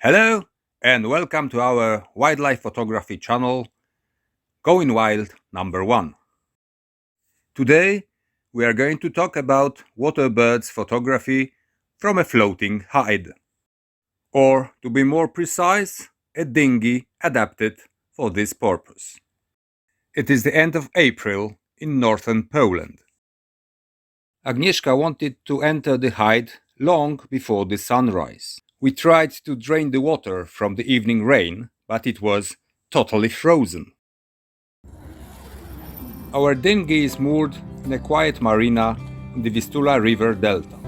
Hello and welcome to our wildlife photography channel, Going Wild number 1. Today we are going to talk about water birds photography from a floating hide. Or, to be more precise, a dinghy adapted for this purpose. It is the end of April in northern Poland. Agnieszka wanted to enter the hide long before the sunrise. We tried to drain the water from the evening rain, but it was totally frozen. Our dinghy is moored in a quiet marina in the Vistula River delta.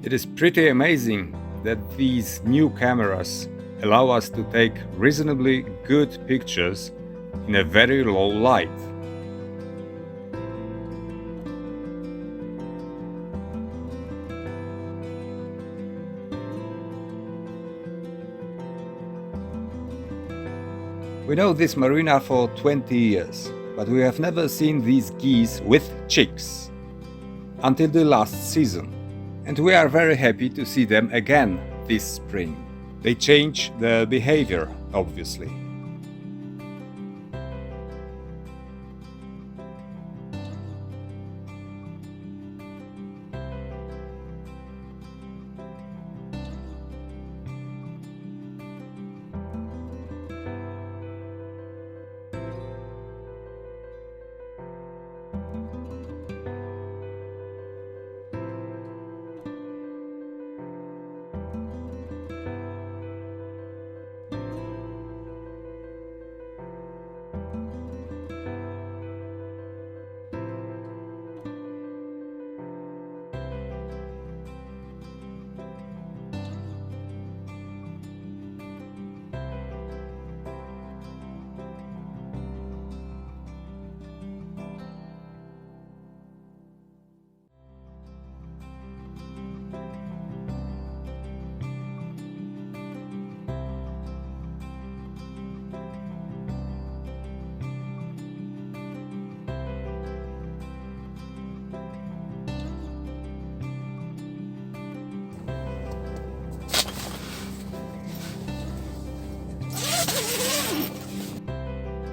It is pretty amazing that these new cameras allow us to take reasonably good pictures in a very low light. We know this marina for 20 years, but we have never seen these geese with chicks until the last season. And we are very happy to see them again this spring. They change their behavior, obviously.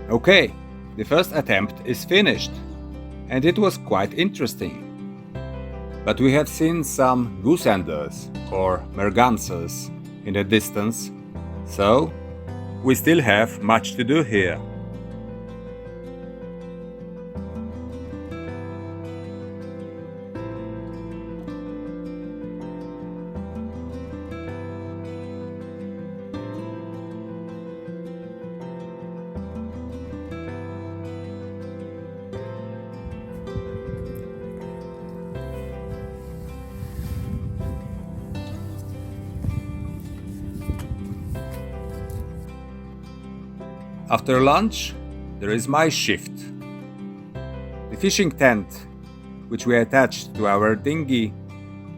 Okay, the first attempt is finished, and it was quite interesting. But we have seen some gooseanders or mergansers in the distance, so we still have much to do here. After lunch, there is my shift. The fishing tent, which we attached to our dinghy,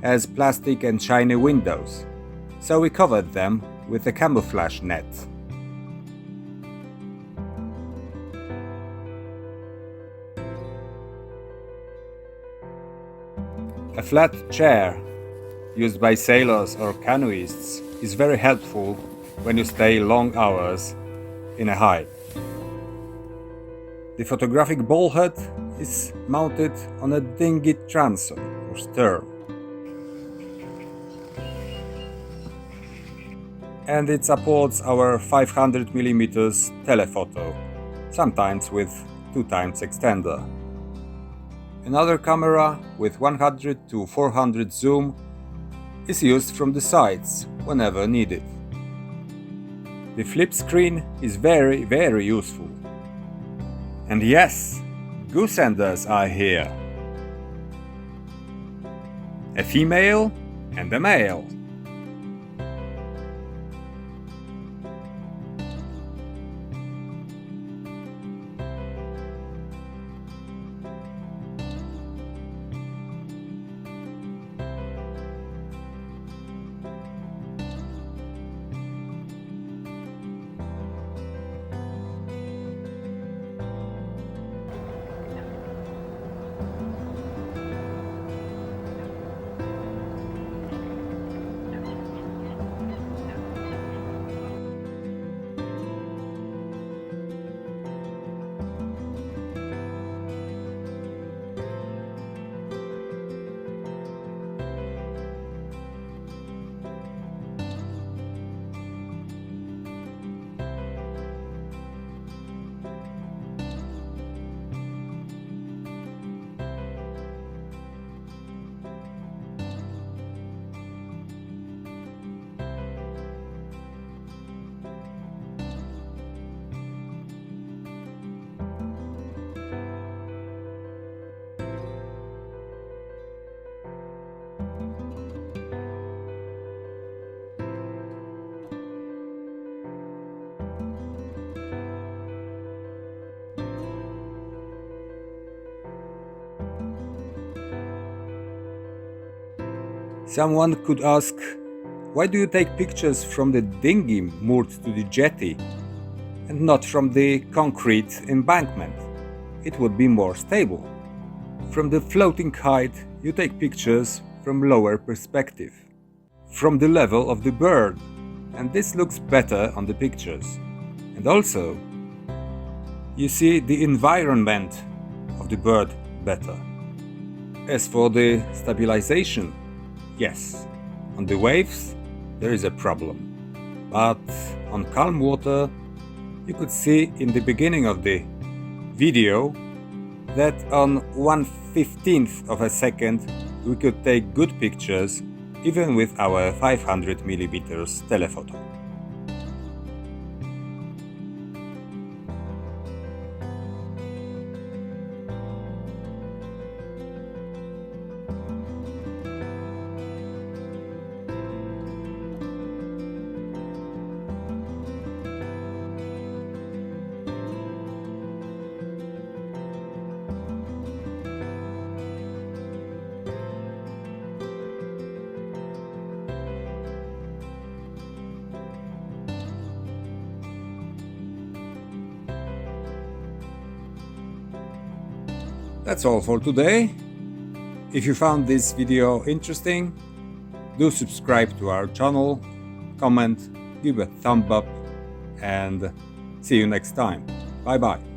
has plastic and shiny windows, so we covered them with a camouflage net. A flat chair, used by sailors or canoeists, is very helpful when you stay long hours in a hide. The photographic ballhead is mounted on a dinghy transom or stern, and it supports our 500mm telephoto, sometimes with 2x extender. Another camera with 100 to 400 zoom is used from the sides whenever needed. The flip screen is very useful. And yes, gooseanders are here. A female and a male. Someone could ask, why do you take pictures from the dinghy moored to the jetty and not from the concrete embankment? It would be more stable. From the floating height, you take pictures from lower perspective, from the level of the bird, and this looks better on the pictures. And also, you see the environment of the bird better. As for the stabilization, yes, on the waves there is a problem, but on calm water you could see in the beginning of the video that on 1/15th of a second we could take good pictures even with our 500mm telephoto. That's all for today. If you found this video interesting, do subscribe to our channel, comment, give a thumb up, and see you next time. Bye bye.